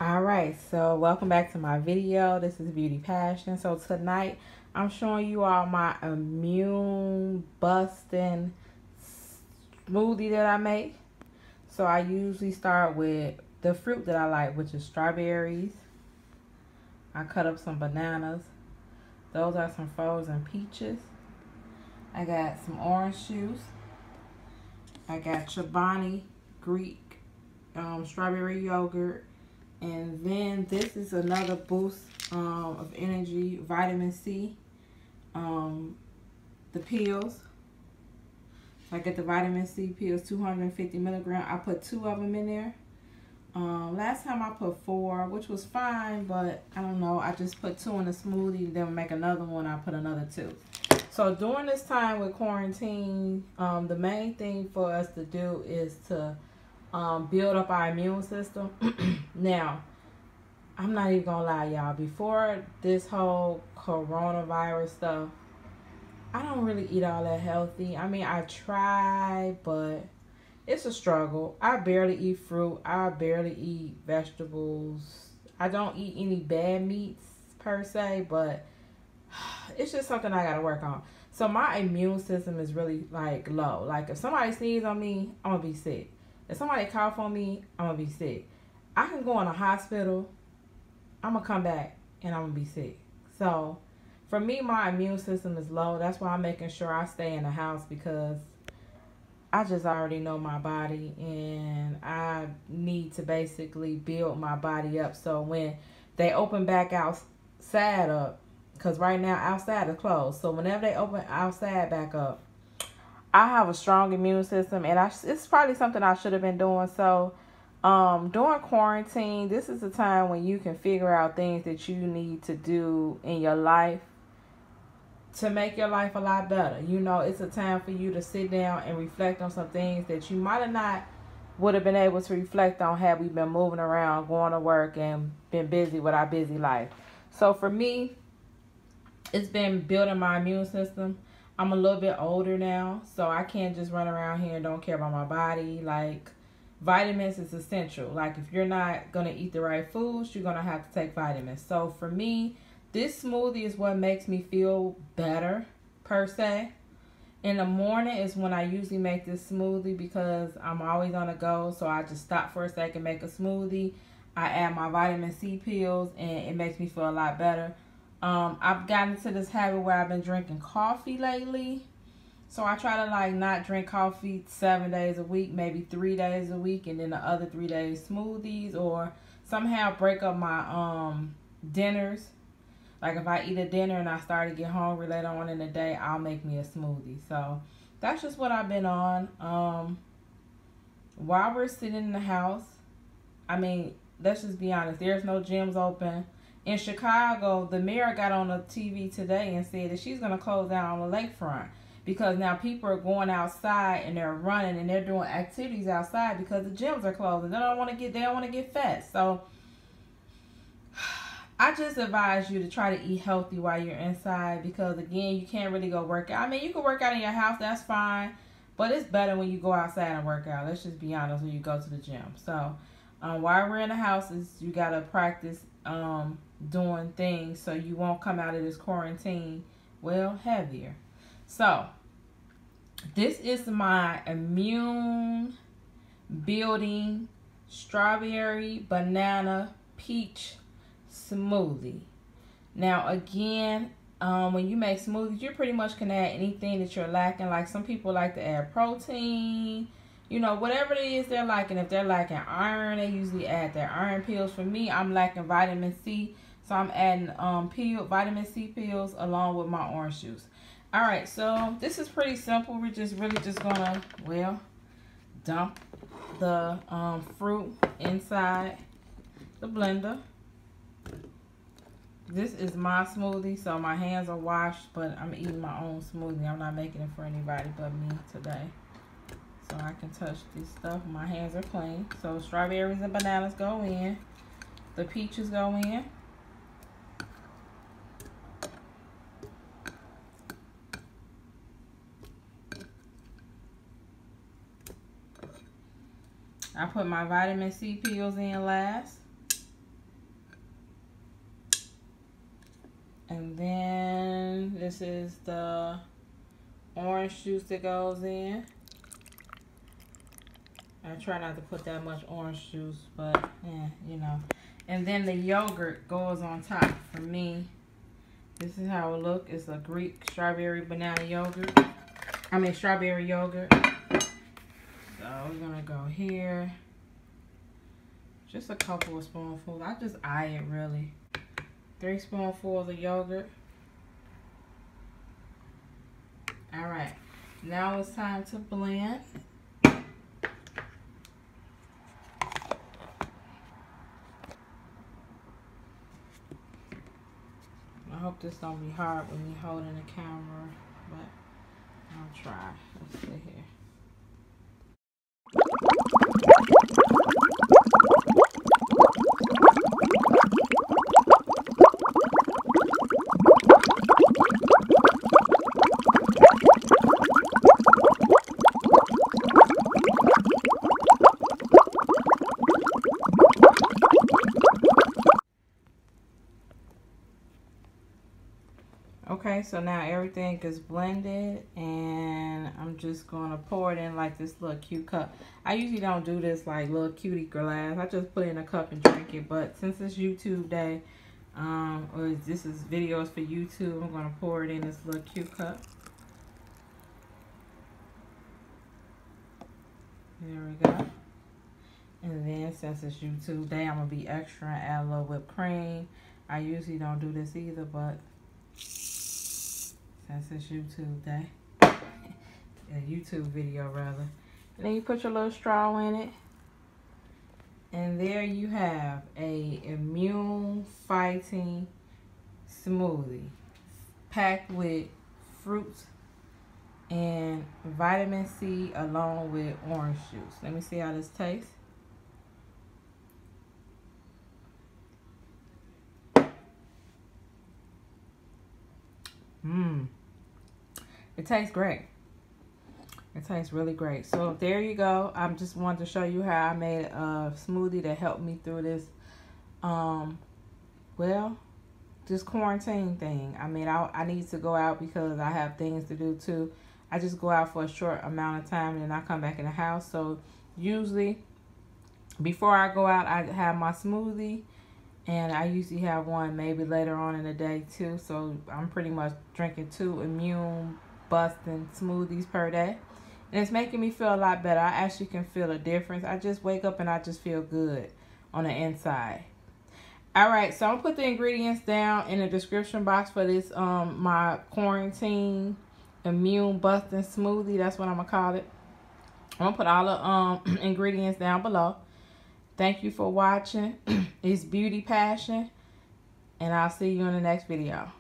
Alright, so welcome back to my video. This is Beauty Passion. So tonight I'm showing you all my immune busting smoothie that I make. So I usually start with the fruit that I like, which is strawberries. I cut up some bananas. Those are some frozen peaches. I got some orange juice. I got Chobani Greek strawberry yogurt. And then this is another boost of energy, vitamin C, the pills. So I get the vitamin C pills, 250 milligrams. I put 2 of them in there. Last time I put 4, which was fine, but I don't know. I just put 2 in the smoothie, then make another one. I put another 2. So during this time with quarantine, the main thing for us to do is to build up our immune system. Now, I'm not even gonna lie, y'all. Before this whole coronavirus stuff, I don't really eat all that healthy. I mean, I try, but it's a struggle. I barely eat fruit. I barely eat vegetables. I don't eat any bad meats per se, but it's just something I gotta work on. So my immune system is really like low. Like if somebody sneezes on me, I'm gonna be sick. If somebody cough on me, I'm gonna be sick. I can go in a hospital, I'm gonna come back and I'm gonna be sick. So for me, my immune system is low. That's why I'm making sure I stay in the house, because I just already know my body and I need to basically build my body up. So when they open back outside up, because right now outside is closed. So whenever they open outside back up, I have a strong immune system, and it's probably something I should have been doing. So during quarantine, this is the time when you can figure out things that you need to do in your life to make your life a lot better. You know, it's a time for you to sit down and reflect on some things that you might have not would have been able to reflect on had we been moving around, going to work, and been busy with our busy life. So for me, it's been building my immune system. I'm a little bit older now, so I can't just run around here and don't care about my body. Like, vitamins is essential. Like, if you're not going to eat the right foods, you're going to have to take vitamins. So for me, this smoothie is what makes me feel better, per se. In the morning is when I usually make this smoothie, because I'm always on the go. So I just stop for a second, make a smoothie. I add my vitamin C pills, and it makes me feel a lot better. I've gotten into this habit where I've been drinking coffee lately. So I try to like not drink coffee 7 days a week, maybe 3 days a week, and then the other 3 days smoothies, or somehow break up my dinners. Like if I eat a dinner and I start to get hungry later on in the day, I'll make me a smoothie. So that's just what I've been on. While we're sitting in the house, I mean, let's just be honest, there's no gyms open. In Chicago, the mayor got on the TV today and said that she's going to close down on the lakefront, because now people are going outside and they're running and they're doing activities outside because the gyms are closed and they don't want to get fat. So I just advise you to try to eat healthy while you're inside, because again, you can't really go work out. I mean, you can work out in your house, that's fine, but it's better when you go outside and work out. Let's just be honest, when you go to the gym. So while we're in the houses, you got to practice doing things so you won't come out of this quarantine, well, heavier. So this is my immune building strawberry banana peach smoothie. Now again, when you make smoothies, you pretty much can add anything that you're lacking. Like some people like to add protein, you know, whatever it is they're lacking. If they're lacking iron, they usually add their iron pills. For me, I'm lacking vitamin C, so I'm adding vitamin C pills along with my orange juice. All right, so this is pretty simple. We're just really just gonna, well, dump the fruit inside the blender. This is my smoothie, so my hands are washed, but I'm eating my own smoothie. I'm not making it for anybody but me today. So I can touch this stuff. My hands are clean. So strawberries and bananas go in. The peaches go in. I put my vitamin C pills in last. And then this is the orange juice that goes in. I try not to put that much orange juice, but yeah, you know. And then the yogurt goes on top for me. This is how it looks. It's a Greek strawberry banana yogurt. I mean strawberry yogurt. So we're gonna go here. Just a couple of spoonfuls. I just eye it really. 3 spoonfuls of yogurt. All right, now it's time to blend. I hope this don't be hard with me holding the camera, but I'll try. Let's see here. Okay, so now everything is blended, and I'm just gonna pour it in like this little cute cup. I usually don't do this like little cutie glass. I just put it in a cup and drink it, but since it's YouTube day, or this is videos for YouTube, I'm gonna pour it in this little cute cup. There we go. And then since it's YouTube day, I'm gonna be extra and add a little whipped cream. I usually don't do this either, but since it's YouTube day, a YouTube video rather. And then you put your little straw in it. And there you have a immune fighting smoothie packed with fruits and vitamin C along with orange juice. Let me see how this tastes. It tastes great. It tastes really great. So there you go. I just wanted to show you how I made a smoothie that helped me through this, well, this quarantine thing. I mean, I need to go out because I have things to do too. I just go out for a short amount of time and then I come back in the house. So usually before I go out, I have my smoothie. And I usually have one maybe later on in the day too. So I'm pretty much drinking 2 immune busting smoothies per day. And it's making me feel a lot better. I actually can feel a difference. I just wake up and I just feel good on the inside. All right, so I'm gonna put the ingredients down in the description box for this my quarantine immune busting smoothie. That's what I'm gonna call it. I'm gonna put all the ingredients down below. Thank you for watching. It's Beauty Passion, and I'll see you in the next video.